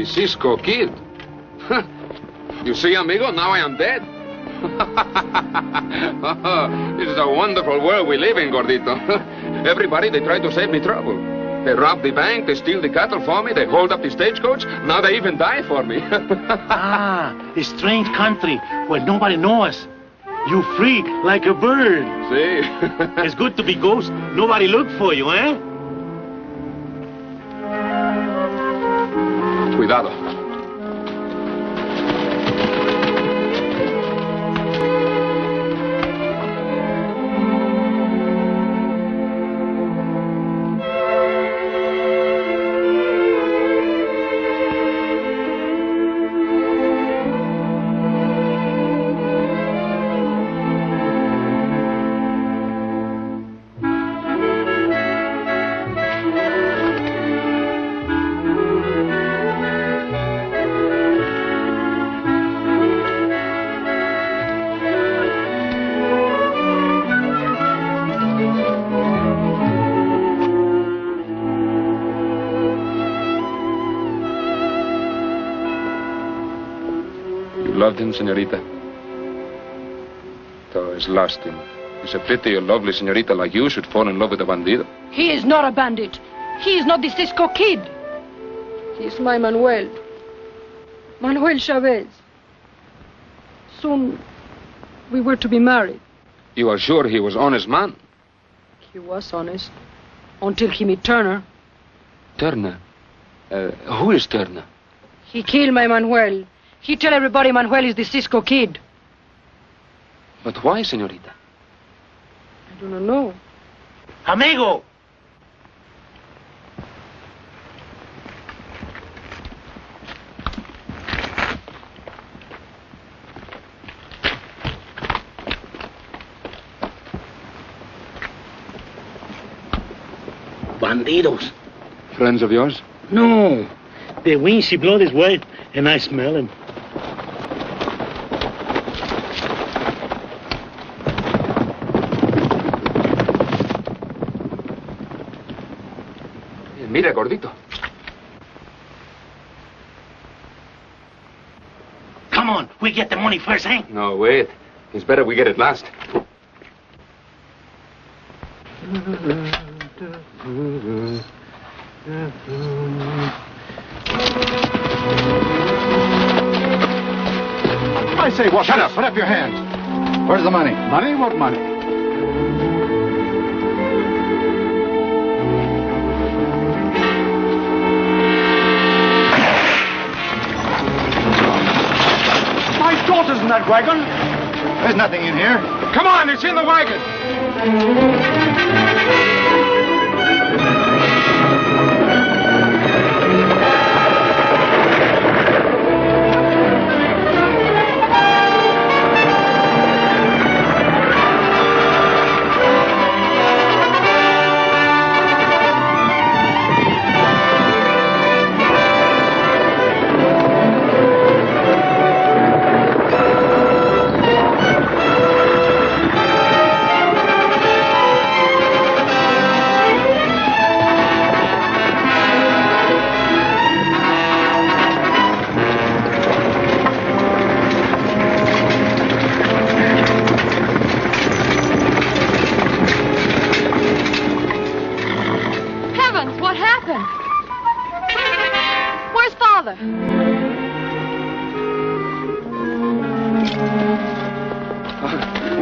The Cisco Kid. You see, amigo, now I am dead. This is a wonderful world we live in, Gordito. Everybody, they try to save me trouble. They rob the bank, they steal the cattle for me, they hold up the stagecoach. Now they even die for me. A strange country where nobody knows. You free like a bird. See? It's good to be ghost. Nobody look for you, eh? Cuidado. Loved him, señorita. Though he's lost him. It's a pity a lovely señorita like you should fall in love with a bandido. He is not a bandit. He is not the Cisco Kid. He is my Manuel. Manuel Chavez. Soon we were to be married. You are sure he was honest man? He was honest. Until he met Turner. Turner? Who is Turner? He killed my Manuel. He tell everybody Manuel is the Cisco Kid. But why, señorita? I do not know. Amigo! Bandidos. Friends of yours? No. The wind she blow this way, and I smell him. Mira, gordito. Come on, we get the money first, eh? No, wait. It's better we get it last. I say, what? Shut up. Put up your hands. Where's the money? Money? What money? My daughter's in that wagon. There's nothing in here. Come on, it's in the wagon.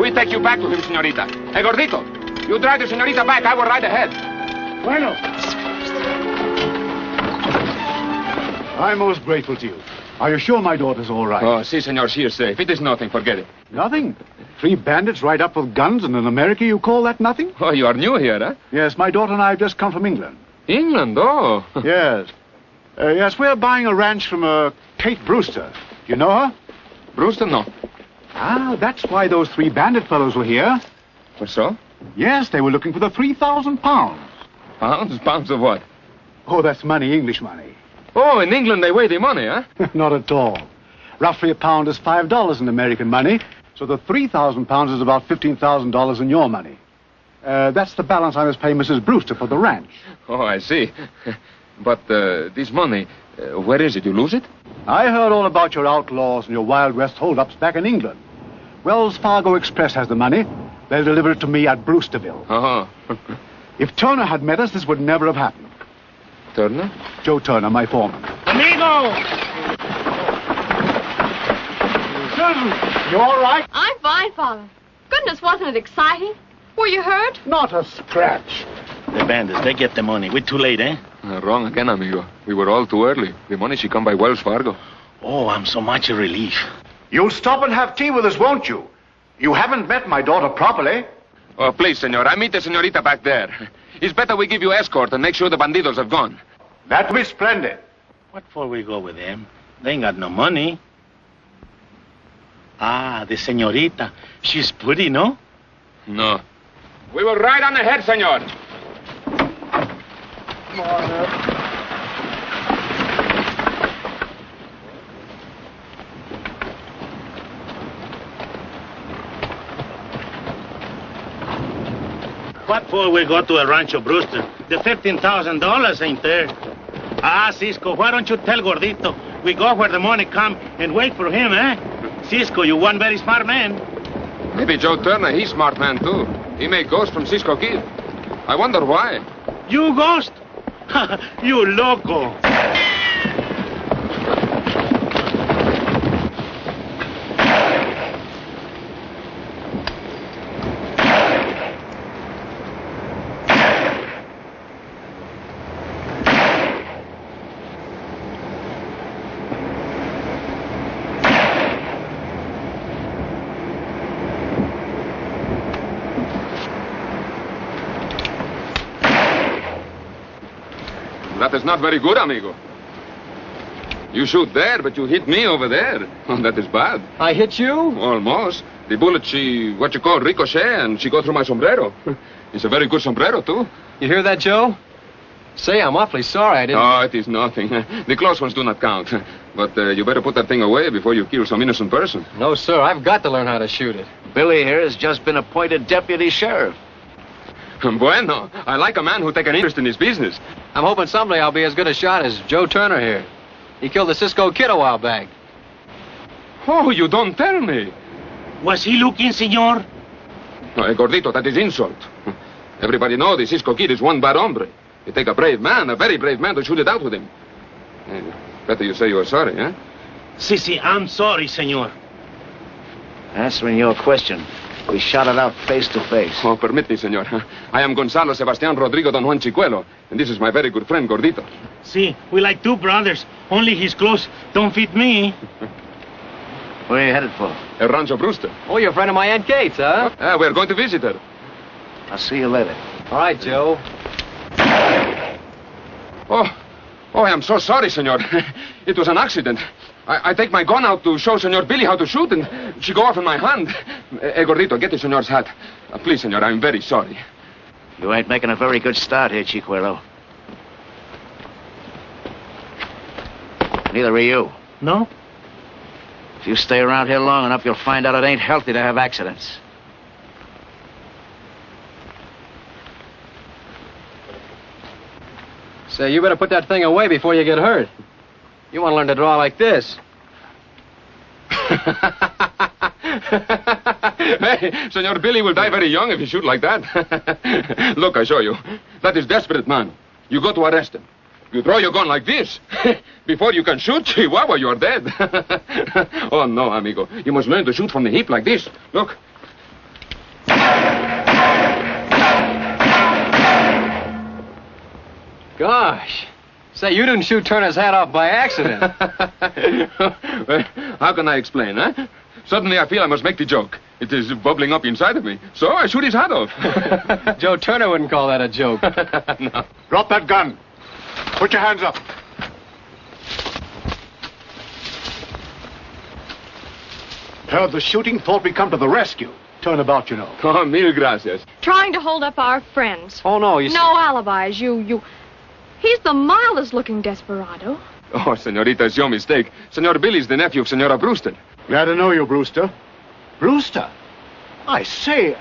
We take you back to him, señorita. Hey, gordito, you drive the señorita back. I will ride ahead. Bueno. I'm most grateful to you. Are you sure my daughter's all right? Oh, si, señor, she is safe. It is nothing. Forget it. Nothing? 3 bandits ride up with guns, and in America you call that nothing? Oh, you are new here, huh? Yes, my daughter and I have just come from England. England, oh. Yes. Yes, we're buying a ranch from Kate Brewster. Do you know her? Brewster, no. Ah, that's why those 3 bandit fellows were here. What so? Yes, they were looking for the 3,000 pounds. Pounds? Pounds of what? Oh, that's money, English money. Oh, in England they weigh the money, huh? Not at all. Roughly a pound is $5 in American money, so the 3,000 pounds is about $15,000 in your money. That's the balance I must pay Mrs. Brewster for the ranch. Oh, I see. But this money, where is it? You lose it? I heard all about your outlaws and your Wild West holdups back in England. Wells Fargo Express has the money. They'll deliver it to me at Brewsterville. Uh-huh. If Turner had met us, this would never have happened. Turner? Joe Turner, my foreman. Amigo! You all right? I'm fine, Father. Goodness, wasn't it exciting? Were you hurt? Not a scratch. The bandits, they get the money. We're too late, eh? Wrong again, amigo. We were all too early. The money should come by Wells Fargo. Oh, I'm so much a relief. You'll stop and have tea with us, won't you? You haven't met my daughter properly. Oh, please, senor. I meet the senorita back there. It's better we give you escort and make sure the bandidos have gone. That'll be splendid. What for we go with them? They ain't got no money. Ah, the senorita. She's pretty, no? No. We will ride on ahead, senor. What for we go to a Rancho Brewster? The $15,000 ain't there. Ah, Cisco, why don't you tell Gordito? We go where the money come and wait for him, eh? Cisco, you one very smart man. Maybe Joe Turner, he's smart man, too. He made ghost from Cisco Kid. I wonder why. You ghost? You loco. That is not very good, amigo. You shoot there, but you hit me over there. Oh, that is bad. I hit you? Almost. The bullet, she, what you call, ricochet, and she go through my sombrero. It's a very good sombrero, too. You hear that, Joe? Say, I'm awfully sorry I didn't... Oh, it is nothing. The close ones do not count. But you better put that thing away before you kill some innocent person. No, sir, I've got to learn how to shoot it. Billy here has just been appointed deputy sheriff. Bueno, I like a man who take an interest in his business. I'm hoping someday I'll be as good a shot as Joe Turner here. He killed the Cisco Kid a while back. Oh, you don't tell me. Was he looking, senor? No, Gordito, that is insult. Everybody knows the Cisco Kid is one bad hombre. You take a brave man, a very brave man, to shoot it out with him. Better you say you are sorry, eh? Si, I'm sorry, senor. Answering your question, we shot it out face to face. Oh, permit me, senor. I am Gonzalo Sebastián Rodrigo Don Juan Chicuelo, and this is my very good friend, Gordito. See, we like two brothers. Only his clothes don't fit me. Where are you headed for? El Rancho Brewster. Oh, you're a friend of my Aunt Kate's, huh? We're going to visit her. I'll see you later. All right, Joe. Oh, I am so sorry, senor. It was an accident. I take my gun out to show Senor Billy how to shoot, and she go off in my hand. Gordito, get the senor's hat. Please, senor, I'm very sorry. You ain't making a very good start here, Chicuelo. Neither are you. No? If you stay around here long enough, you'll find out it ain't healthy to have accidents. Say, you better put that thing away before you get hurt. You want to learn to draw like this. Hey, Senor Billy will die very young if you shoot like that. Look, I show you. That is desperate man. You go to arrest him. You draw your gun like this. Before you can shoot, Chihuahua, you are dead. Oh, no, amigo. You must learn to shoot from the hip like this. Look. Gosh. Say, you didn't shoot Turner's hat off by accident. Well, how can I explain, huh? Suddenly I feel I must make the joke. It is bubbling up inside of me. So I shoot his hat off. Joe Turner wouldn't call that a joke. No. Drop that gun. Put your hands up. Heard the shooting, thought we'd come to the rescue. Turn about, you know. Oh, mil gracias. Trying to hold up our friends. Oh, no, you... No alibis, you... He's the mildest looking desperado. Oh, senorita, it's your mistake. Senor Billy's the nephew of Senora Brewster. Glad to know you, Brewster. Brewster? I say...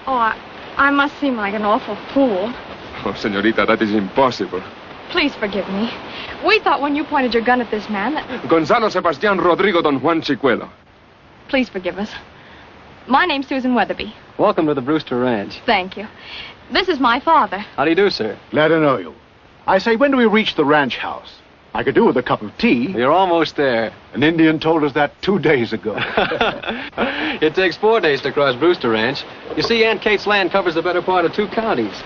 Oh, I must seem like an awful fool. Oh, senorita, that is impossible. Please forgive me. We thought when you pointed your gun at this man that... Gonzalo Sebastian Rodrigo Don Juan Chicuelo. Please forgive us. My name's Susan Weatherby. Welcome to the Brewster Ranch. Thank you. This is my father. How do you do, sir? Glad to know you. I say, when do we reach the ranch house? I could do with a cup of tea. You're almost there. An Indian told us that 2 days ago. It takes 4 days to cross Brewster Ranch. You see, Aunt Kate's land covers the better part of 2 counties.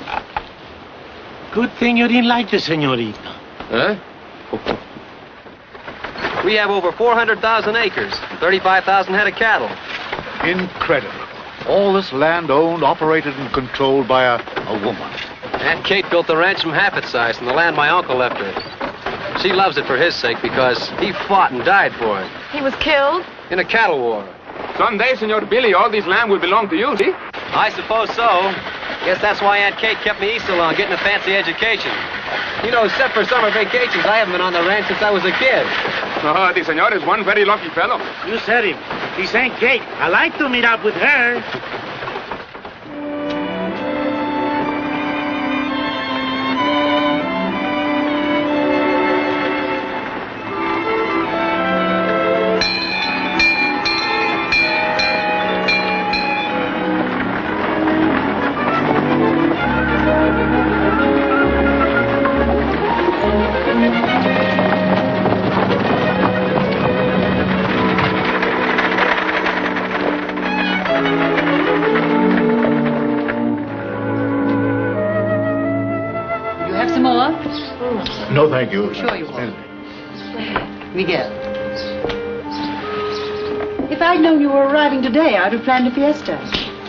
Good thing you didn't like the senorita. Huh? We have over 400,000 acres, 35,000 head of cattle. Incredible. All this land owned, operated, and controlled by a woman. Aunt Kate built the ranch from half its size from the land my uncle left her. She loves it for his sake because he fought and died for it. He was killed? In a cattle war. Someday, Senor Billy, all this land will belong to you, see? I suppose so. Guess that's why Aunt Kate kept me east so long, getting a fancy education. You know, except for summer vacations, I haven't been on the ranch since I was a kid. Oh, the senor is one very lucky fellow. You said him. He's Aunt Kate. I like to meet up with her. No, thank you. Sure you won't. Miguel. If I'd known you were arriving today, I'd have planned a fiesta.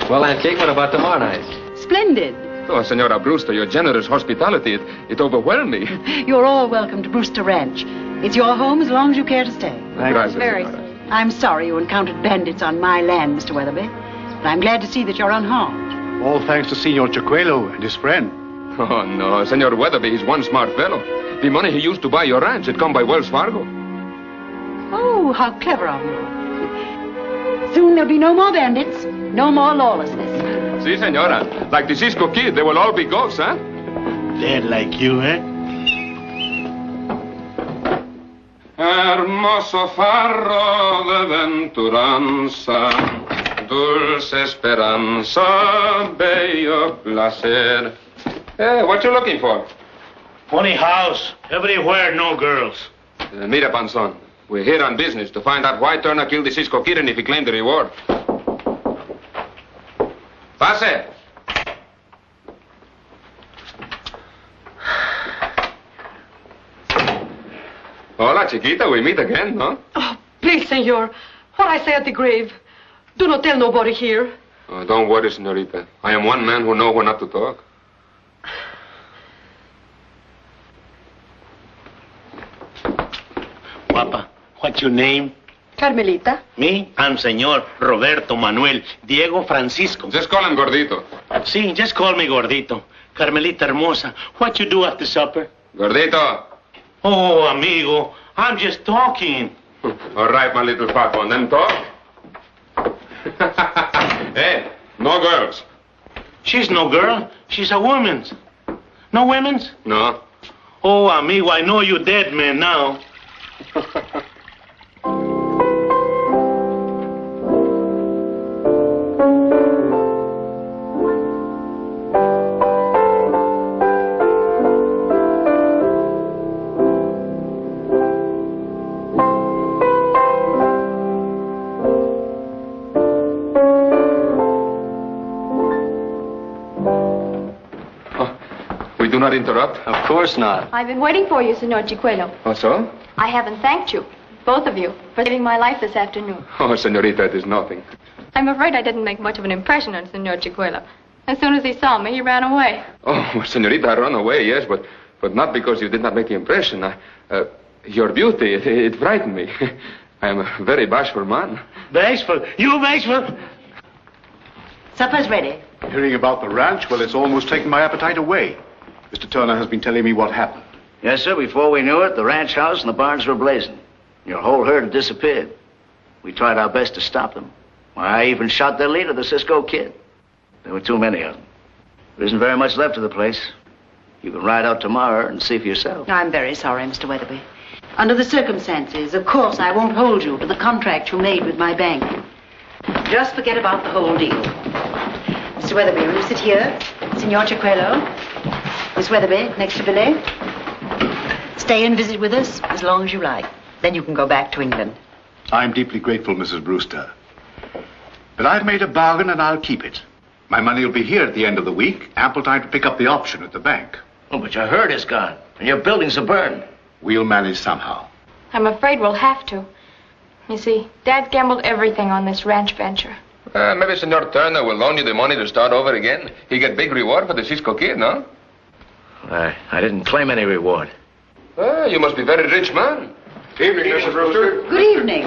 Well, Aunt Kate, what about tomorrow night? Splendid. Oh, Senora Brewster, your generous hospitality, it overwhelmed me. You're all welcome to Brewster Ranch. It's your home as long as you care to stay. Gracias, Very. senora. I'm sorry you encountered bandits on my land, Mr. Weatherby. But I'm glad to see that you're unharmed. All thanks to Senor Chicuelo and his friend. Oh, no, Senor Weatherby is one smart fellow. The money he used to buy your ranch, it come by Wells Fargo. Oh, how clever of you. Soon there'll be no more bandits, no more lawlessness. Si, senora. Like the Cisco Kid, they will all be ghosts, huh? Dead like you, eh? Hermoso farro de venturanza, dulce esperanza, bello placer. Hey, what you looking for? Funny house. Everywhere, no girls. Mira, Panzon. We're here on business to find out why Turner killed the Cisco Kid and if he claimed the reward. Pase. Hola, chiquita. We meet again, no? Oh, please, senor. What I say at the grave. Do not tell nobody here. Oh, don't worry, senorita. I am one man who know when not to talk. Papa, what's your name? Carmelita. Me? I'm Senor Roberto Manuel Diego Francisco. Just call him Gordito. Sí, just call me Gordito. Carmelita hermosa, what you do after supper? Gordito. Oh, amigo, I'm just talking. All right, my little fat one. Then talk. Hey, no girls. She's no girl. She's a woman. No women's? No. Oh, amigo, I know you dead man now. We do not interrupt. Of course not. I've been waiting for you, Senor Chicuelo. Oh, so? I haven't thanked you, both of you, for saving my life this afternoon. Oh, senorita, it is nothing. I'm afraid I didn't make much of an impression on Senor Chicuelo. As soon as he saw me, he ran away. Oh, senorita, I run away, yes, but not because you did not make the impression. Your beauty, it frightened me. I am a very bashful man. Bashful? You bashful? Supper's ready. Hearing about the ranch, well, it's almost taken my appetite away. Mr. Turner has been telling me what happened. Yes, sir. Before we knew it, the ranch house and the barns were blazing. Your whole herd had disappeared. We tried our best to stop them. Why, I even shot their leader, the Cisco Kid. There were too many of them. There isn't very much left of the place. You can ride out tomorrow and see for yourself. I'm very sorry, Mr. Weatherby. Under the circumstances, of course, I won't hold you to the contract you made with my bank. Just forget about the whole deal. Mr. Weatherby, will you sit here? Signor Chiquello. Miss Weatherby, next to Billy. Stay and visit with us as long as you like. Then you can go back to England. I'm deeply grateful, Mrs. Brewster. But I've made a bargain and I'll keep it. My money will be here at the end of the week. Ample time to pick up the option at the bank. Oh, but your herd is gone, and your buildings are burned. We'll manage somehow. I'm afraid we'll have to. You see, Dad's gambled everything on this ranch venture. Maybe Senor Turner will loan you the money to start over again. He get big reward for the Cisco Kid, no? I didn't claim any reward. You must be very rich man. Evening, Mrs. Brewster. Good evening.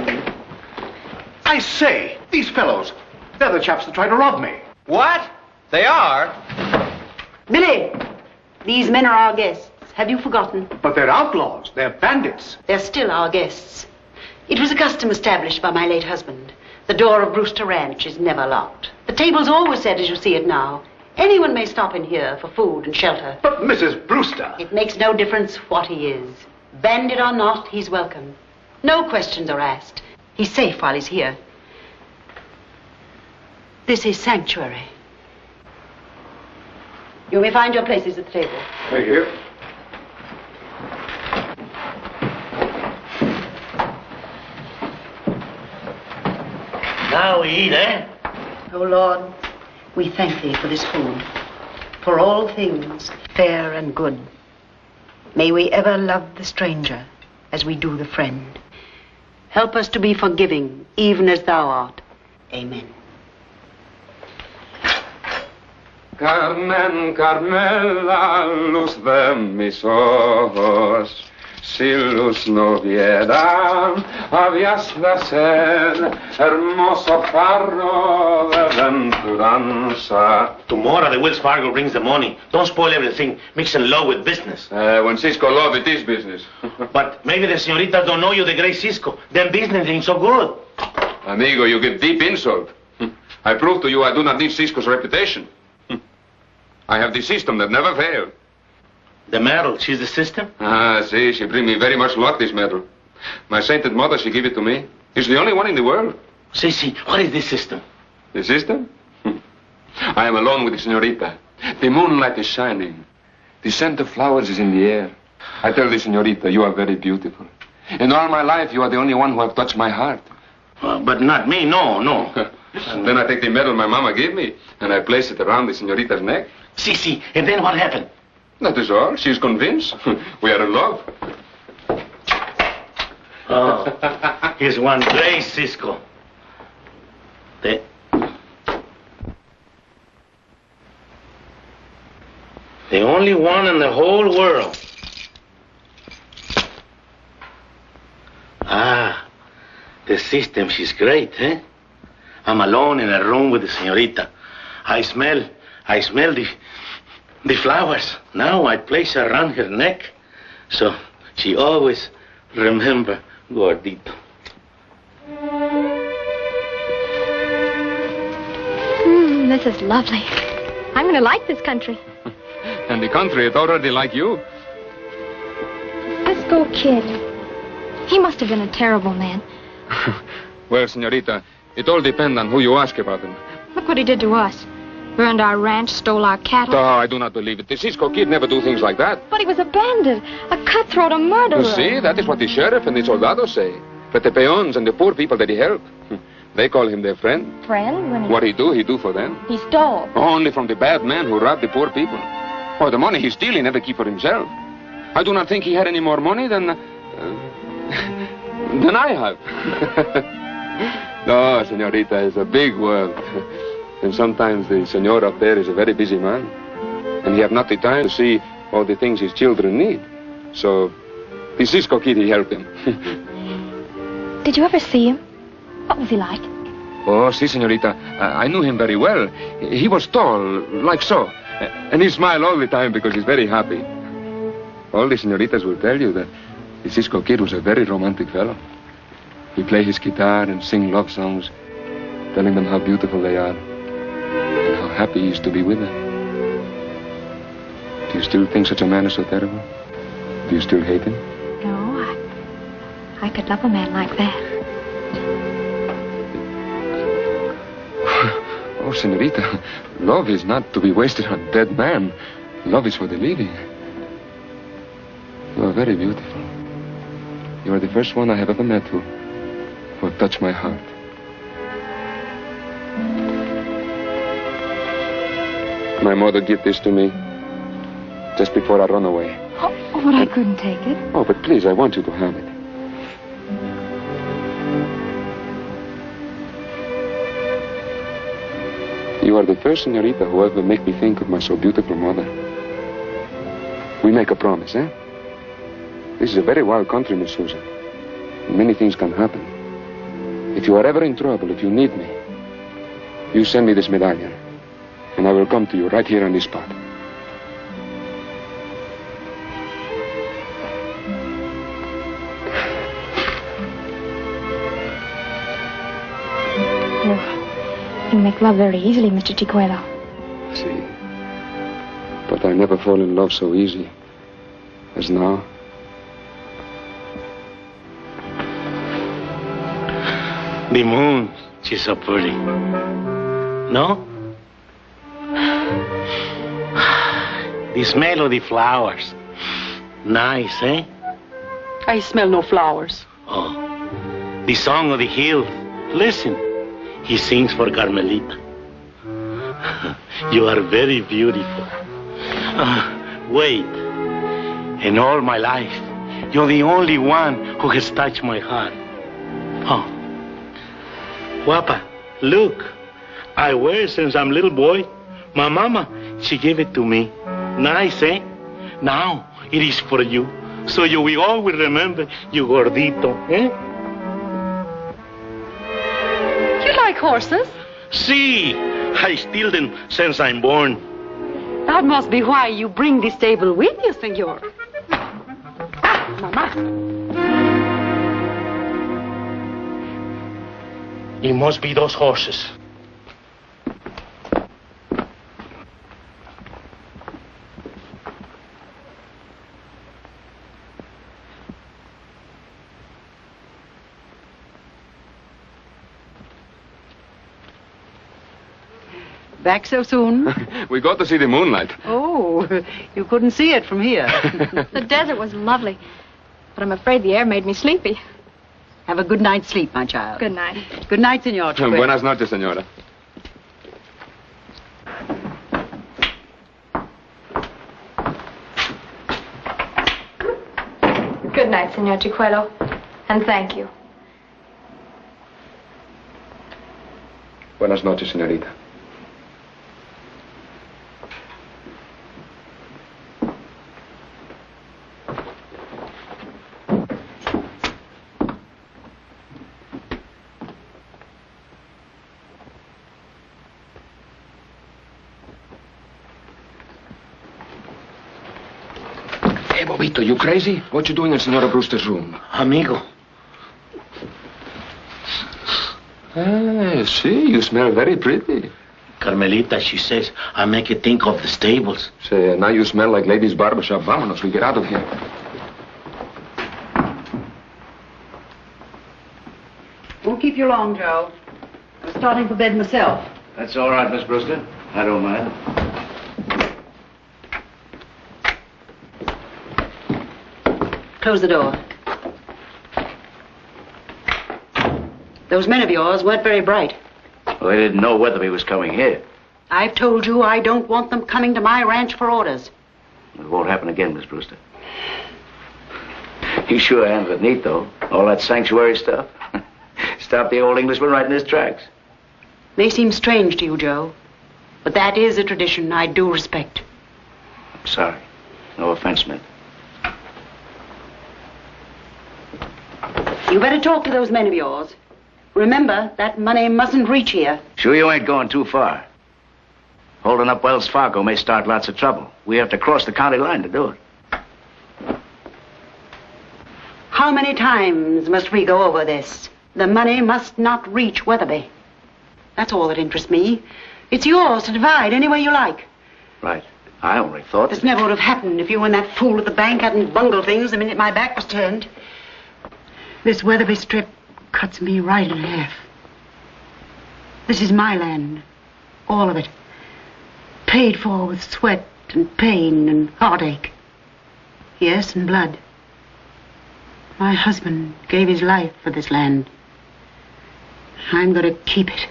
I say, these fellows, they're the chaps that tried to rob me. What? They are? Billy, these men are our guests. Have you forgotten? But they're outlaws. They're bandits. They're still our guests. It was a custom established by my late husband. The door of Brewster Ranch is never locked. The table's always set as you see it now. Anyone may stop in here for food and shelter. But Mrs. Brewster. It makes no difference what he is. Bandit or not, he's welcome. No questions are asked. He's safe while he's here. This is sanctuary. You may find your places at the table. Thank you. Now we eat, eh? O Lord, we thank thee for this food, for all things fair and good. May we ever love the stranger as we do the friend. Help us to be forgiving, even as thou art. Amen. Carmen, Carmela, luz de mis ojos, si luz no hubiera, habías de ser hermoso farro de venturanza. Tomorrow the Wells Fargo brings the money. Don't spoil everything, mixing law with business. When Cisco love, it is business. But maybe the señoritas don't know you, the great Cisco. Them business ain't so good. Amigo, you give deep insult. I prove to you I do not need Cisco's reputation. I have the system that never failed. The medal, she's the system? See, she bring me very much luck, this medal. My sainted mother, she give it to me. It's the only one in the world. See, what is this system? The system? I am alone with the señorita. The moonlight is shining. The scent of flowers is in the air. I tell the señorita, you are very beautiful. In all my life, you are the only one who have touched my heart. But not me, no. Then I take the medal my mama gave me, and I place it around the señorita's neck. See, and then what happened? That is all. She's convinced. We are in love. Oh, here's one great Cisco. The only one in the whole world. The system, she's great, eh? I'm alone in a room with the señorita. I smell the flowers. Now I place her around her neck, so she always remember Gordito. This is lovely. I'm going to like this country. And the country, it already like you. Cisco Kid. He must have been a terrible man. Well, señorita, it all depends on who you ask about him. Look what he did to us. Burned our ranch, stole our cattle. Oh, I do not believe it. The Cisco Kid never do things like that. But he was a bandit, a cutthroat, a murderer. You see, that is what the sheriff and the soldados say. But the peons and the poor people that he helped, they call him their friend. Friend? When What he do for them. He stole. Only from the bad man who robbed the poor people. Oh, the money he steal, he never keep for himself. I do not think he had any more money than I have. No, señorita, it's a big world. And sometimes the señor up there is a very busy man. And he have not the time to see all the things his children need. So, the Cisco Kid, he helped him. Did you ever see him? What was he like? Oh, si, señorita. I knew him very well. He was tall, like so. And he smiled all the time because he's very happy. All the señoritas will tell you that the Cisco Kid was a very romantic fellow. He play his guitar and sing love songs, telling them how beautiful they are and how happy he is to be with them. Do you still think such a man is so terrible? Do you still hate him? No, I could love a man like that. Oh, senorita, love is not to be wasted on a dead man. Love is for the living. You are very beautiful. You are the first one I have ever met who touched my heart. My mother gave this to me just before I run away. Oh, but I couldn't take it. Oh, but please, I want you to have it. You are the first senorita who ever made me think of my so beautiful mother. We make a promise, eh? This is a very wild country, Miss Susan. Many things can happen. If you are ever in trouble, if you need me, you send me this medallion, and I will come to you right here on this spot. You make love very easily, Mr. Chicuelo. See, but I never fall in love so easy as now. The moon, she's so pretty. No? The smell of the flowers. Nice, eh? I smell no flowers. Oh, the song of the hills. Listen, he sings for Carmelita. You are very beautiful. Wait, in all my life, you're the only one who has touched my heart. Oh, guapa, look, I wear it since I'm a little boy. My mama, she gave it to me. Nice, eh? Now, it is for you, so you will always remember you gordito, eh? You like horses? See, I steal them since I'm born. That must be why you bring this table with you, senor. Ah, Mama. It must be those horses. Back so soon? We got to see the moonlight. Oh, you couldn't see it from here. The desert was lovely, but I'm afraid the air made me sleepy. Have a good night's sleep, my child. Good night. Good night, senor. Buenas noches, señora. Good night, Senor Chicuelo, and thank you. Buenas noches, señorita. Hey, Bobito, you crazy? What you doing in Senora Brewster's room? Amigo. Ah, see, you smell very pretty. Carmelita, she says, I make you think of the stables. Say, now you smell like ladies' barbershop. Vámonos, we get out of here. Won't keep you long, Joe. I'm starting for bed myself. That's all right, Miss Brewster. I don't mind. Close the door. Those men of yours weren't very bright. Well, they didn't know Weatherby was coming here. I've told you I don't want them coming to my ranch for orders. It won't happen again, Miss Brewster. You sure handled it neat, though. All that sanctuary stuff. Stopped the old Englishman right in his tracks. May seem strange to you, Joe, but that is a tradition I do respect. I'm sorry. No offense meant. You better talk to those men of yours. Remember, that money mustn't reach here. Sure you ain't going too far. Holding up Wells Fargo may start lots of trouble. We have to cross the county line to do it. How many times must we go over this? The money must not reach Weatherby. That's all that interests me. It's yours to divide any way you like. Right. I only thought... This never would have happened if you and that fool at the bank hadn't bungled things the minute my back was turned. This Weatherby strip cuts me right in half. This is my land. All of it. Paid for with sweat and pain and heartache. Yes, and blood. My husband gave his life for this land. I'm going to keep it.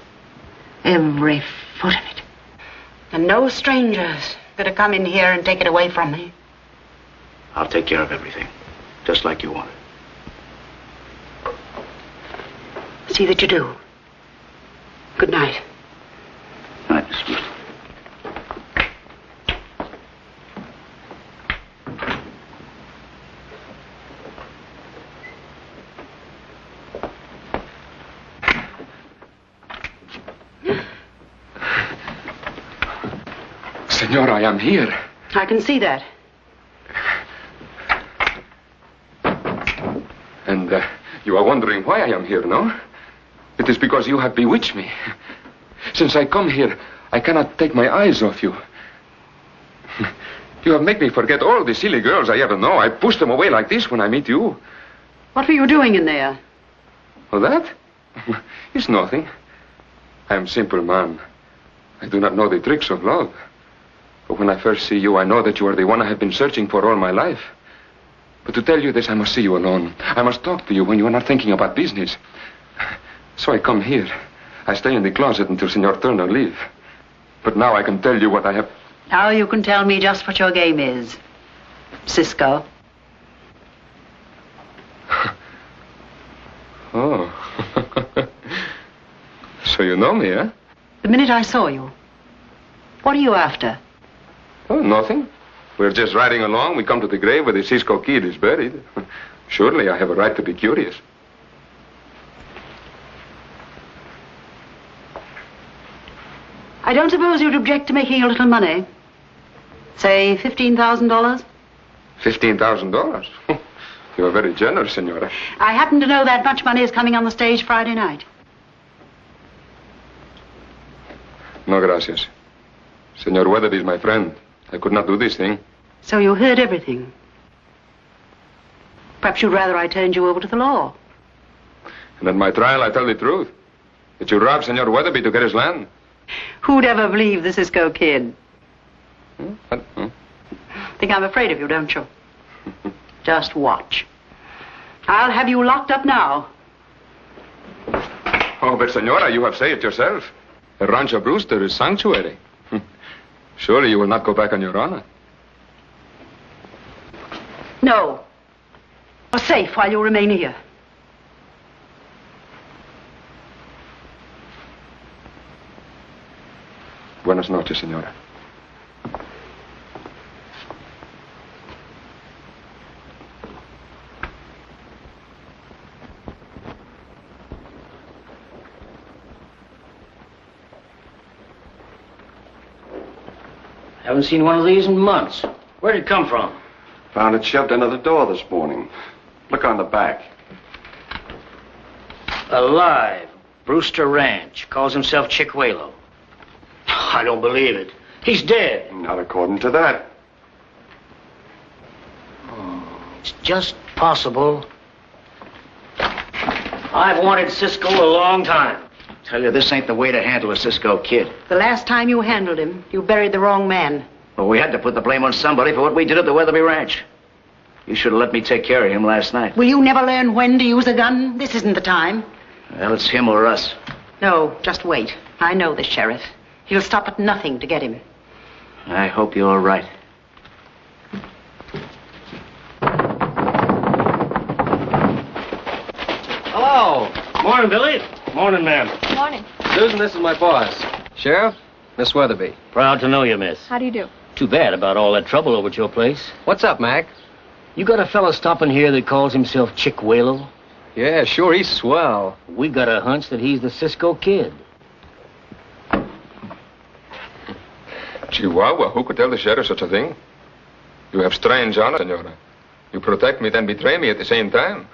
Every foot of it. And no strangers going to come in here and take it away from me. I'll take care of everything. Just like you wanted. See that you do. Good night. Night, Miss Brewster. Senora, I am here. I can see that. And you are wondering why I am here, no? It is because you have bewitched me. Since I come here, I cannot take my eyes off you. You have made me forget all the silly girls I ever know. I push them away like this when I meet you. What were you doing in there? Oh, that? It's nothing. I am simple man. I do not know the tricks of love. But when I first see you, I know that you are the one I have been searching for all my life. But to tell you this, I must see you alone. I must talk to you when you are not thinking about business. So I come here. I stay in the closet until Senor Turner leave. But now I can tell you what I have... Now you can tell me just what your game is, Cisco. Oh. So you know me, eh? The minute I saw you. What are you after? Oh, nothing. We're just riding along. We come to the grave where the Cisco Kid is buried. Surely I have a right to be curious. I don't suppose you'd object to making a little money. Say $15,000? $15,000? You are very generous, Senora. I happen to know that much money is coming on the stage Friday night. No, gracias. Senor Weatherby is my friend. I could not do this thing. So you heard everything. Perhaps you'd rather I turned you over to the law. And at my trial, I tell the truth. That you robbed Senor Weatherby to get his land. Who'd ever believe the Cisco Kid? What? Think I'm afraid of you, don't you? Just watch. I'll have you locked up now. Oh, but Senora, you have said it yourself. A Rancho Brewster is sanctuary. Surely you will not go back on your honor. No. You're safe while you remain here. Buenas noches, Senora. Haven't seen one of these in months. Where'd it come from? Found it shoved under the door this morning. Look on the back. Alive. Brewster Ranch. Calls himself Chicuelo. I don't believe it. He's dead. Not according to that. It's just possible. I've wanted Cisco a long time. Tell you, this ain't the way to handle a Cisco Kid. The last time you handled him, you buried the wrong man. Well, we had to put the blame on somebody for what we did at the Weatherby Ranch. You should have let me take care of him last night. Will you never learn when to use a gun? This isn't the time. Well, it's him or us. No, just wait. I know the sheriff. He'll stop at nothing to get him. I hope you're right. Hello. Morning, Billy. Morning, ma'am. Morning. Susan, this is my boss. Sheriff, Miss Weatherby. Proud to know you, miss. How do you do? Too bad about all that trouble over at your place. What's up, Mac? You got a fella stopping here that calls himself Chicuelo? Yeah, sure, he's swell. We got a hunch that he's the Cisco Kid. Chihuahua, who could tell the sheriff such a thing? You have strange honor, Senora. You protect me, then betray me at the same time.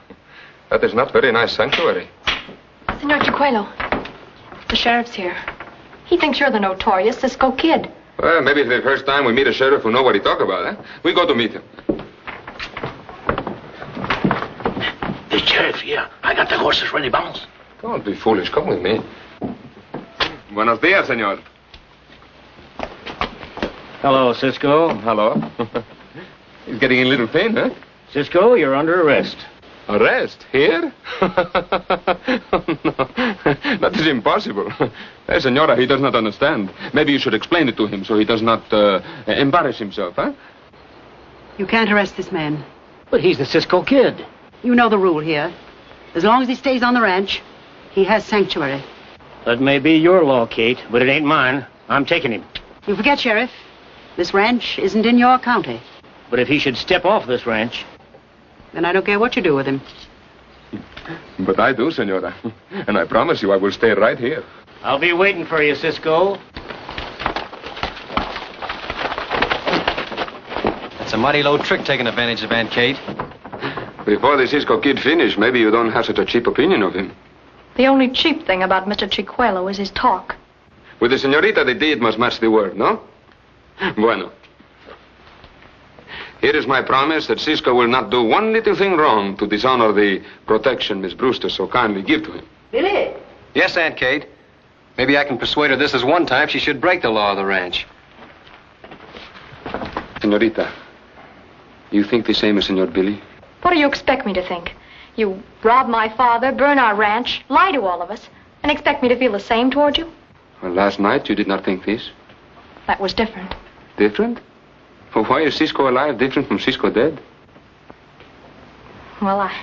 That is not very nice sanctuary. Senor Chicuelo, the sheriff's here. He thinks you're the notorious Cisco Kid. Well, maybe it's the first time we meet a sheriff who know what he talk about, eh? We go to meet him. The sheriff, yeah. I got the horses ready, vamos. Don't be foolish. Come with me. Buenos dias, senor. Hello, Cisco. Hello. He's getting a little pain, huh? Cisco, you're under arrest. Arrest? Here? No. That is impossible. Hey, senora, he does not understand. Maybe you should explain it to him so he does not embarrass himself, huh? You can't arrest this man. But he's the Cisco Kid. You know the rule here. As long as he stays on the ranch, he has sanctuary. That may be your law, Kate, but it ain't mine. I'm taking him. You forget, Sheriff. This ranch isn't in your county. But if he should step off this ranch... Then I don't care what you do with him. But I do, senora. And I promise you I will stay right here. I'll be waiting for you, Cisco. That's a mighty low trick taking advantage of Aunt Kate. Before the Cisco Kid finish, maybe you don't have such a cheap opinion of him. The only cheap thing about Mr. Chicuelo is his talk. With the senorita, the deed must match the word, no? Bueno. Here is my promise that Cisco will not do one little thing wrong to dishonor the protection Miss Brewster so kindly give to him. Billy! Yes, Aunt Kate. Maybe I can persuade her this is one time she should break the law of the ranch. Senorita, you think the same as Senor Billy? What do you expect me to think? You rob my father, burn our ranch, lie to all of us, and expect me to feel the same toward you? Well, last night you did not think this. That was different. Different? Well, why is Cisco alive different from Cisco dead? Well, I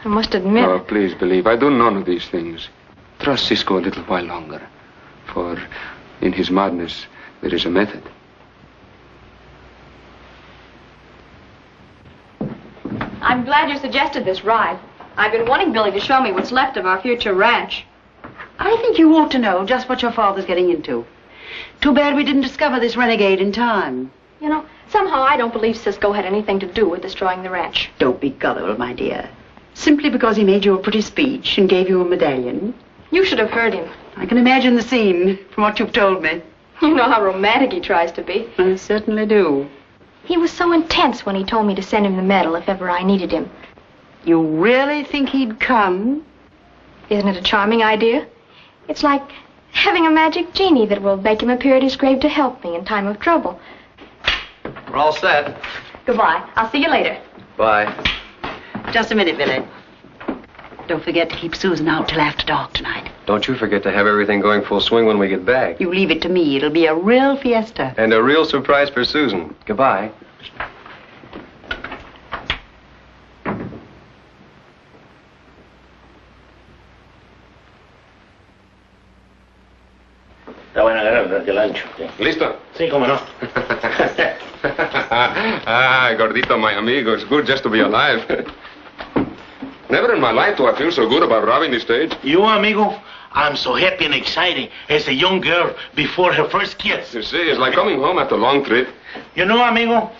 must admit... Oh, please believe, I do none of these things. Trust Cisco a little while longer, for in his madness there is a method. I'm glad you suggested this ride. I've been wanting Billy to show me what's left of our future ranch. I think you ought to know just what your father's getting into. Too bad we didn't discover this renegade in time. You know, somehow I don't believe Cisco had anything to do with destroying the ranch. Don't be gullible, my dear. Simply because he made you a pretty speech and gave you a medallion. You should have heard him. I can imagine the scene from what you've told me. You know how romantic he tries to be. I certainly do. He was so intense when he told me to send him the medal if ever I needed him. You really think he'd come? Isn't it a charming idea? It's like having a magic genie that will make him appear at his grave to help me in time of trouble. We're all set. Goodbye. I'll see you later. Bye. Just a minute, Billy. Don't forget to keep Susan out till after dark tonight. Don't you forget to have everything going full swing when we get back. You leave it to me. It'll be a real fiesta. And a real surprise for Susan. Goodbye. Está buena agarrar el ancho. ¿Listo? Sí, cómo no. Ah, gordito, my amigo. It's good just to be alive. Never in my life do I feel so good about robbing the stage. You, amigo? I'm so happy and excited as a young girl before her first kiss. You see, it's like coming home after a long trip. You know, amigo,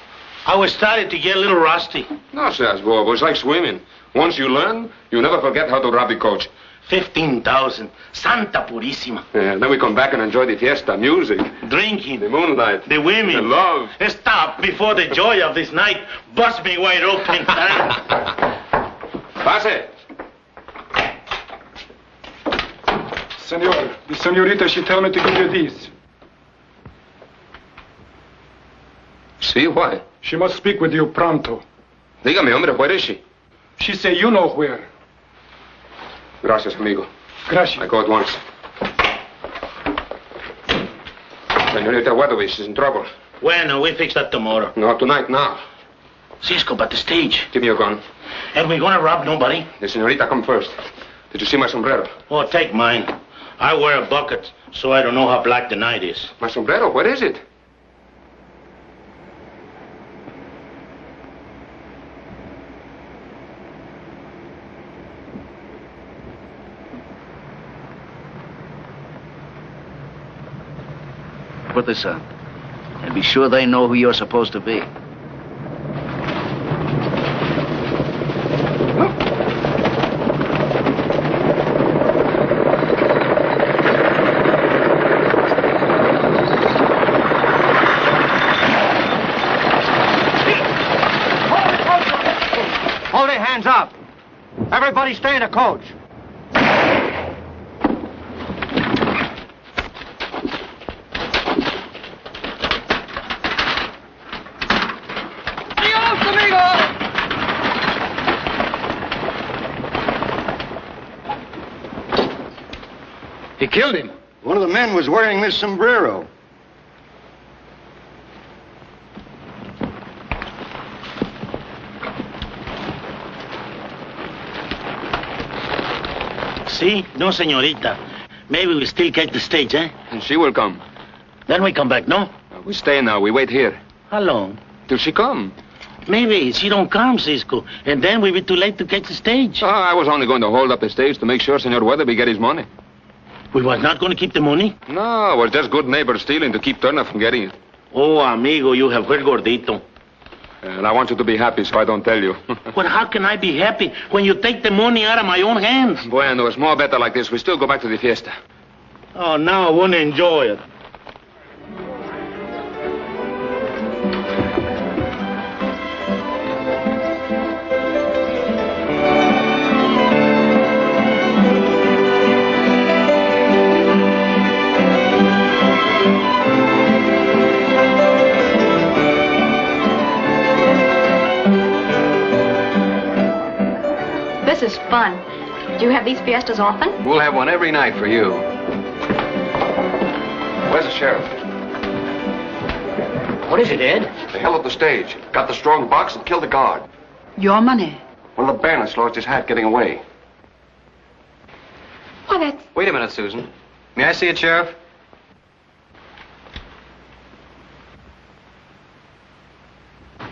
I was starting to get a little rusty. No, seas bobo. It's like swimming. Once you learn, you never forget how to rob the coach. 15,000. Santa Purísima. Yeah, then we come back and enjoy the fiesta, music, Drinking. the moonlight, The women. the love. Stop before the joy of this night busts me wide open. Pase. Senor, the senorita, she tell me to give you this. See, why? She must speak with you pronto. Dígame, hombre, where is she? She say you know where. Gracias, amigo. Gracias. I go at once. Senorita Weatherby, she's in trouble. Bueno, we fix that tomorrow. No, tonight, now. Cisco, but the stage. Give me your gun. And we're gonna rob nobody? The senorita come first. Did you see my sombrero? Oh, take mine. I wear a bucket, so I don't know how black the night is. My sombrero, where is it? Put this on. And be sure they know who you're supposed to be. hands up. Everybody stay in the coach. He killed him. One of the men was wearing this sombrero. See? No, señorita. Maybe we still catch the stage, eh? And she will come. Then we come back, no? We stay now. We wait here. How long? Till she come. Maybe she don't come, Cisco, and then we be too late to catch the stage. Oh, I was only going to hold up the stage to make sure Senor Weatherby get his money. We was not going to keep the money? No, it was just good neighbor stealing to keep Turner from getting it. Oh, amigo, you have heard Gordito. And I want you to be happy, so I don't tell you. Well, how can I be happy when you take the money out of my own hands? Bueno, it's more better like this. We still go back to the fiesta. Oh, now I want to enjoy it. This is fun. Do you have these fiestas often? We'll have one every night for you. Where's the sheriff? What is it, Ed? They held up the stage, got the strong box, and killed the guard. Your money? One of the bandits lost his hat getting away. Why, that's... Wait a minute, Susan. May I see it, Sheriff?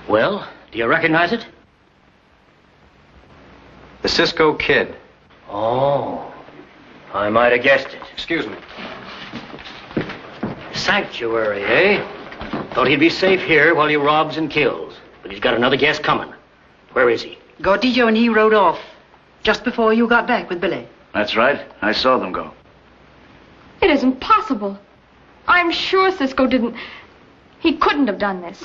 Well, do you recognize it? The Cisco Kid. Oh, I might have guessed it. Excuse me. Sanctuary, eh? Thought he'd be safe here while he robs and kills. But he's got another guest coming. Where is he? Gordillo and he rode off just before you got back with Billy. That's right. I saw them go. It isn't possible. I'm sure Cisco didn't... He couldn't have done this.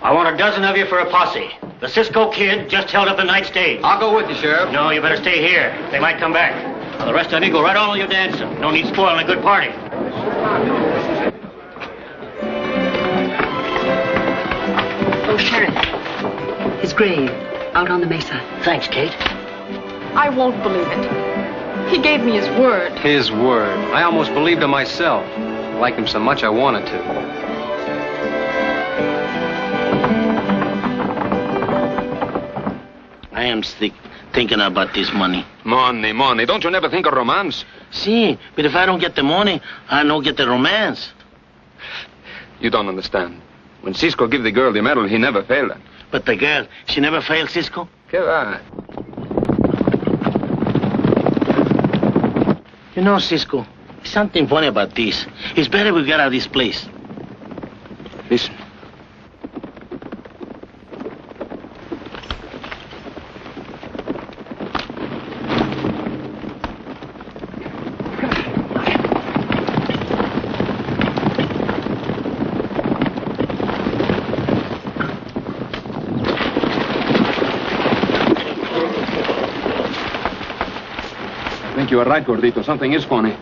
I want a dozen of you for a posse. The Cisco Kid just held up the night stage. I'll go with you, Sheriff. No, you better stay here. They might come back. Now, the rest of you go right on with your dancing. No need spoiling a good party. Oh, Sheriff. His grave, out on the mesa. Thanks, Kate. I won't believe it. He gave me his word. His word. I almost believed him myself. I liked him so much I wanted to. I am thinking about this money. Money. Don't you never think of romance? See, but if I don't get the money, I don't get the romance. You don't understand. When Cisco give the girl the medal, he never failed her. But the girl, she never failed Cisco? Que va? You know, Cisco, something funny about this. It's better we get out of this place. Listen. I think you are right, Gordito. Something is funny.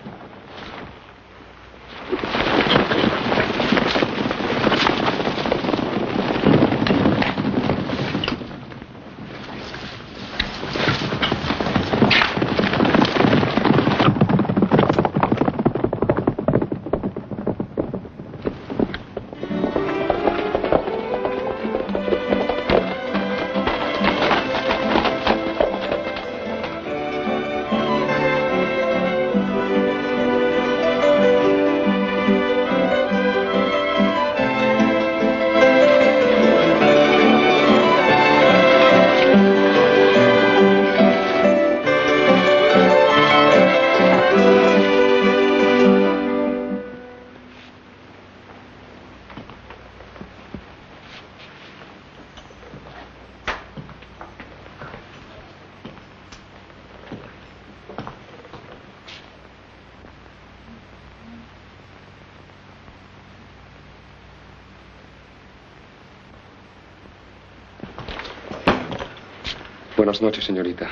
Buenas noches, señorita.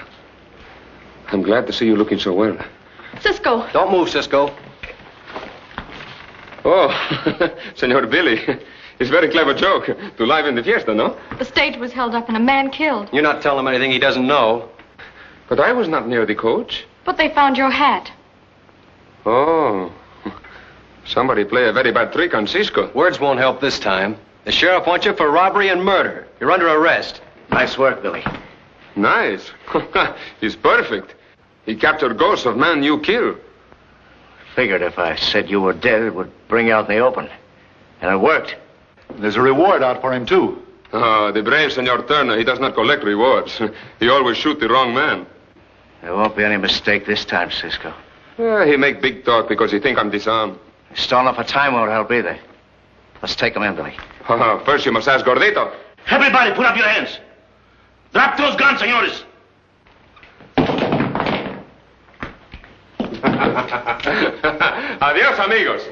I'm glad to see you looking so well. Cisco. Don't move, Cisco. Oh, Senor Billy. It's a very clever joke to liven the fiesta, no? The stage was held up and a man killed. You're not telling him anything he doesn't know. But I was not near the coach. But they found your hat. Oh. Somebody play a very bad trick on Cisco. Words won't help this time. The sheriff wants you for robbery and murder. You're under arrest. Nice work, Billy. Nice. He's perfect. He captured ghosts of men you killed. Figured if I said you were dead, it would bring you out in the open. And it worked. There's a reward out for him, too. Oh, the brave Senor Turner, he does not collect rewards. He always shoot the wrong man. There won't be any mistake this time, Cisco. He make big talk because he think I'm disarmed. Stalling for time won't help either. Let's take him in, Billy. First you must ask Gordito. Everybody, put up your hands. Drop those guns, senores. Adios, amigos.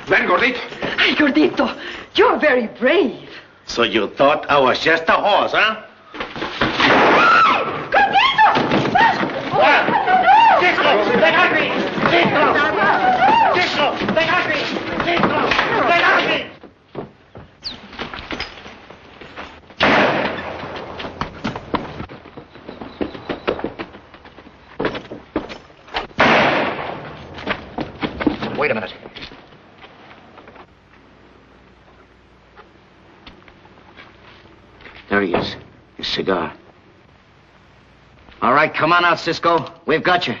Ven, Gordito. Ay, Gordito, you're very brave. So you thought I was just a horse, huh? Cisco, they got me! Cisco, they got me! Cisco, they got me! Wait a minute. There he is. His cigar. All right, come on out, Cisco. We've got you.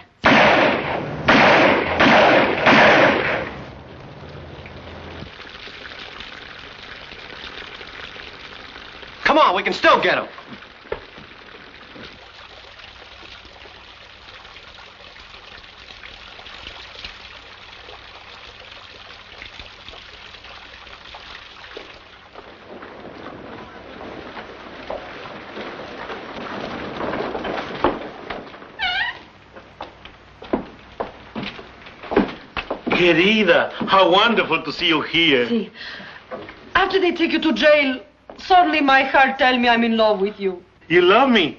Come on, we can still get him. Querida, how wonderful to see you here. See, after they take you to jail, suddenly my heart tells me I'm in love with you. You love me?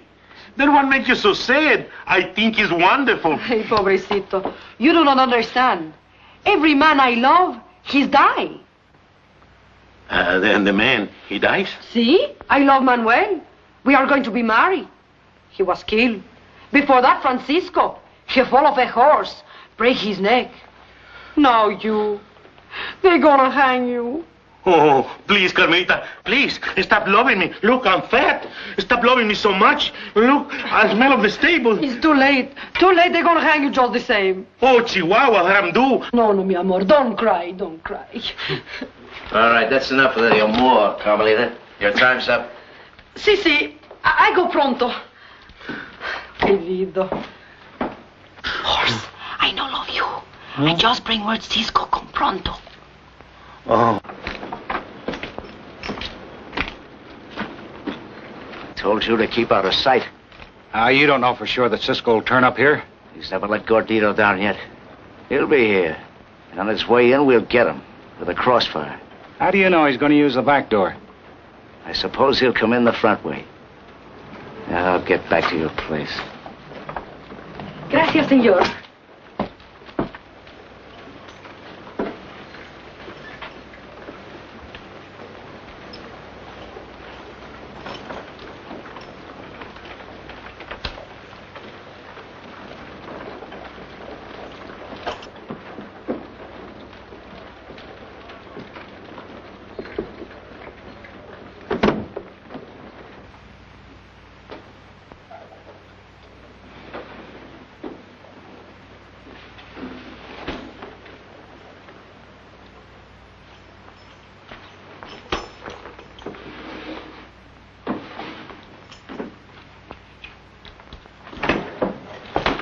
Then what makes you so sad? I think it's wonderful. Hey, pobrecito, you do not understand. Every man I love, he's die. Then the man, he dies? See, I love Manuel. We are going to be married. He was killed. Before that, Francisco, he fall off a horse, break his neck. Now you, they're gonna hang you. Oh, please, Carmelita, please, stop loving me. Look, I'm fat. Stop loving me so much. Look, I smell of the stable. It's too late. Too late, they're gonna hang you just the same. Oh, Chihuahua, what I'm do? No, mi amor, don't cry, don't cry. All right, that's enough of the amor, Carmelita. Your time's up. Sí, I go pronto. Querido. Horse, I no love you. I just bring word Cisco come pronto. Oh. Told you to keep out of sight. You don't know for sure that Cisco will turn up here? He's never let Gordito down yet. He'll be here. And on his way in, we'll get him with a crossfire. How do you know he's going to use the back door? I suppose he'll come in the front way. Now I'll get back to your place. Gracias, señor.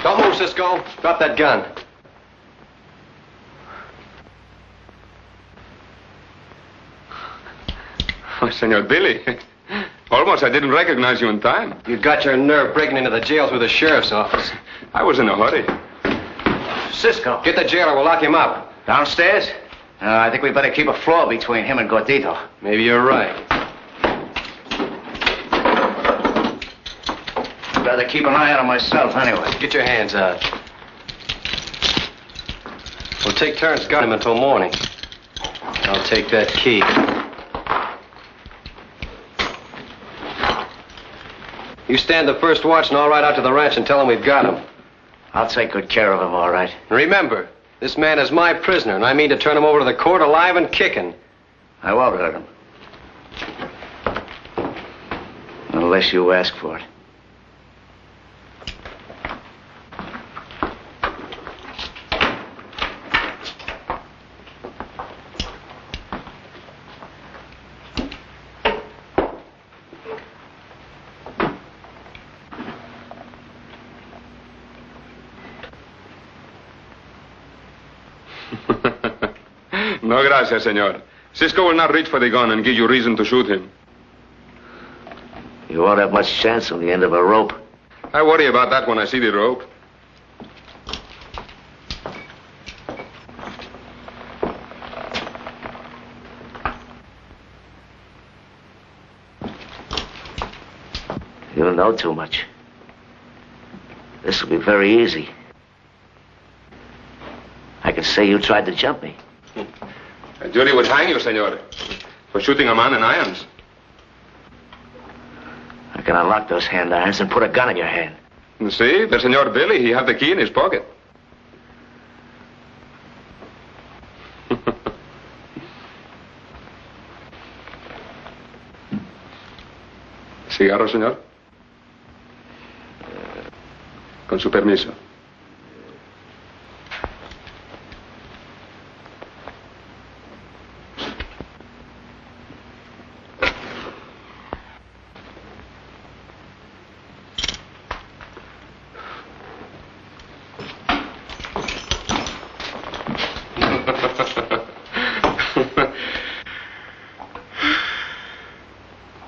Don't move, Cisco. Drop that gun. Oh, Senor Billy. Almost I didn't recognize you in time. You got your nerve breaking into the jail through the sheriff's office. I was in a hurry. Cisco. Get the jailer. We'll lock him up. Downstairs? I think we better keep a floor between him and Gordito. Maybe you're right. I'd rather keep an eye on him myself anyway. Get your hands out. We'll take turns guarding him until morning. I'll take that key. You stand the first watch and I'll ride out to the ranch and tell him we've got him. I'll take good care of him, all right. Remember, this man is my prisoner, and I mean to turn him over to the court alive and kicking. I won't hurt him. Unless you ask for it. No gracias, senor. Cisco will not reach for the gun and give you reason to shoot him. You won't have much chance on the end of a rope. I worry about that when I see the rope. You know too much. This will be very easy. I can say you tried to jump me. A jury would hang you, senor, for shooting a man in irons. I can unlock those hand irons and put a gun in your hand. You see, the Senor Billy, he have the key in his pocket. ¿Cigarro, señor? Con su permiso.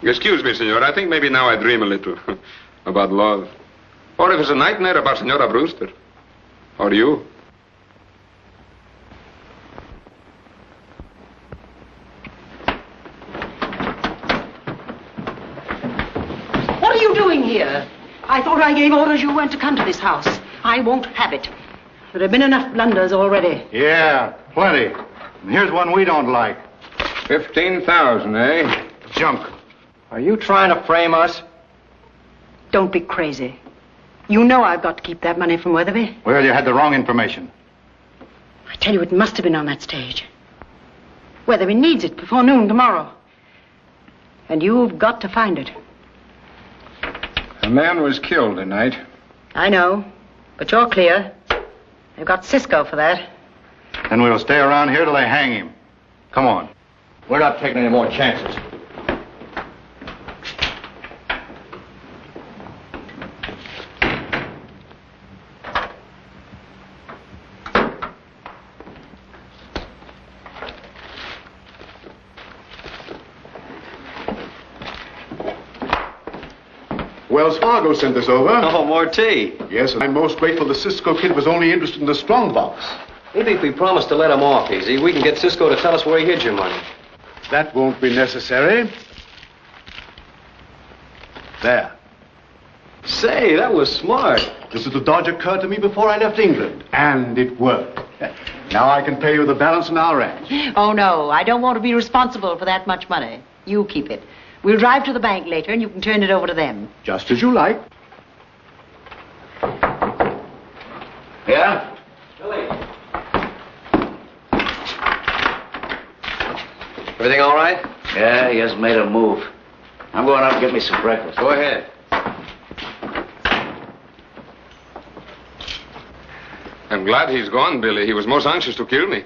Excuse me, senor. I think maybe now I dream a little about love. Or if it's a nightmare about Senora Brewster. Or you. What are you doing here? I thought I gave orders you weren't to come to this house. I won't have it. There have been enough blunders already. Yeah, plenty. And here's one we don't like. 15,000, eh? Junk. Are you trying to frame us? Don't be crazy. You know I've got to keep that money from Weatherby. Well, you had the wrong information. I tell you, it must have been on that stage. Weatherby needs it before noon tomorrow. And you've got to find it. A man was killed tonight. I know, but you're clear. They've got Cisco for that. Then we'll stay around here till they hang him. Come on. We're not taking any more chances. Wells Fargo sent us over. Oh, more tea. Yes, and I'm most grateful the Cisco Kid was only interested in the strong box. Maybe if we promise to let him off easy, we can get Cisco to tell us where he hid your money. That won't be necessary. There. Say, that was smart. This little dodge occurred to me before I left England, and it worked. Now I can pay you the balance on our ranch. Oh, no, I don't want to be responsible for that much money. You keep it. We'll drive to the bank later, and you can turn it over to them. Just as you like. Yeah? Billy. Everything all right? Yeah, he hasn't made a move. I'm going out and get me some breakfast. Go ahead. I'm glad he's gone, Billy. He was most anxious to kill me.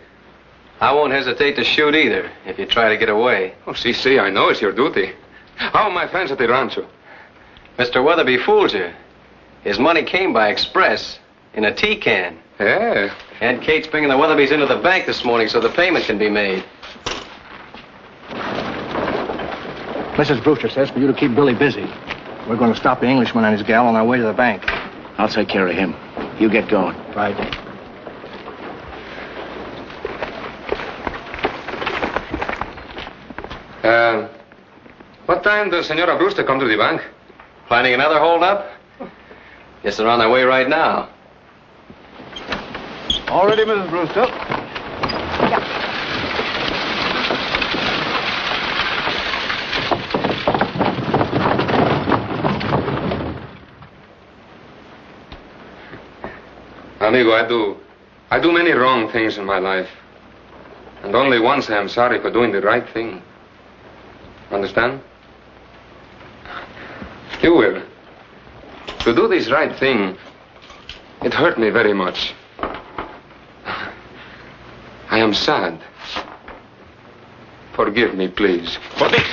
I won't hesitate to shoot either, if you try to get away. Oh, see, I know it's your duty. How are my friends at the rancho? Mr. Weatherby fooled you. His money came by express in a tea can. Yeah. And Kate's bringing the Weatherbys into the bank this morning so the payment can be made. Mrs. Brewster says for you to keep Billy busy. We're going to stop the Englishman and his gal on our way to the bank. I'll take care of him. You get going. Right. What time does Senora Brewster come to the bank? Planning another holdup? Guess they're on their way right now. All ready, Mrs. Brewster? Amigo, I do many wrong things in my life. And only once I am sorry for doing the right thing. Understand? You will. To do this right thing, it hurt me very much. I am sad. Forgive me, please. For this.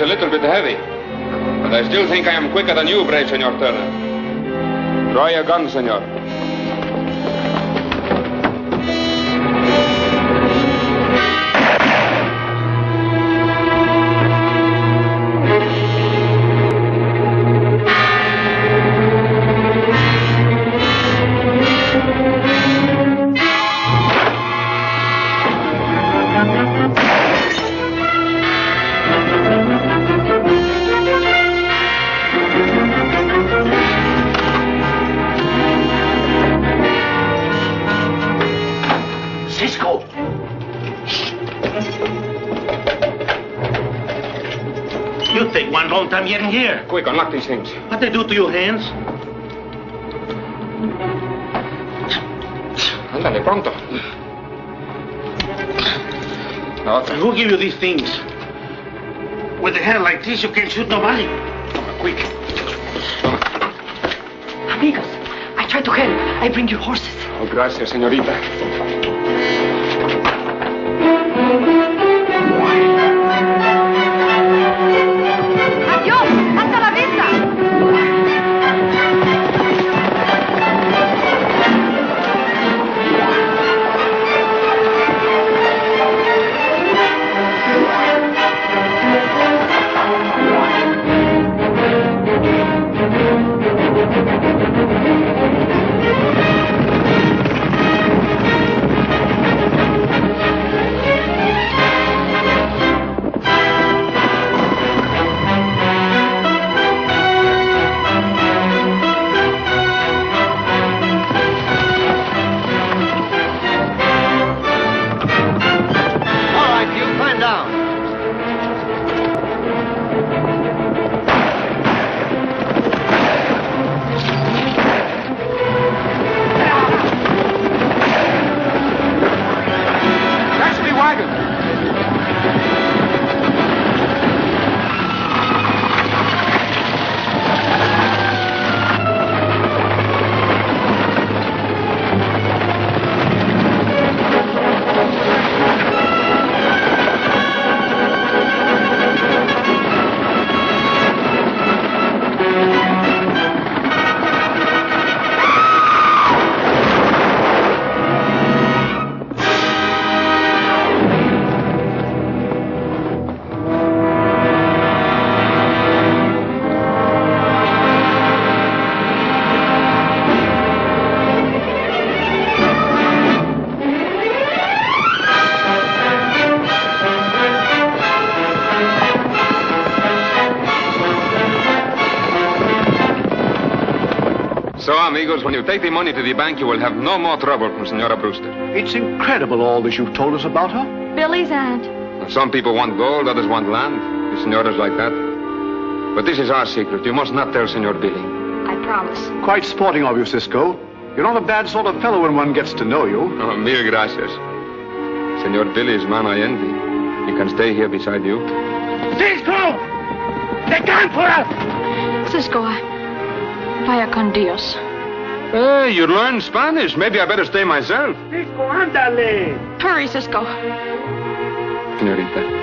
A little bit heavy, but I still think I am quicker than you, brave Senor Turner. Draw your gun, senor. I'm getting here. Quick, unlock these things. What they do to your hands? Ándale, pronto. Who give you these things? With a hand like this, you can't shoot nobody. Quick. Amigos, I try to help. I bring you horses. Oh, gracias, señorita. So, amigos, when you take the money to the bank, you will have no more trouble from Senora Brewster. It's incredible all that you've told us about her. Billy's aunt. Some people want gold, others want land. The Senora's like that. But this is our secret. You must not tell Senor Billy. I promise. Quite sporting of you, Cisco. You're not a bad sort of fellow when one gets to know you. Oh, mil gracias. Senor Billy is man I envy. He can stay here beside you. Cisco! They come for us! Cisco, vaya con Dios. Hey, you learn Spanish. Maybe I better stay myself. Cisco, ándale! Hurry, Cisco. Senorita.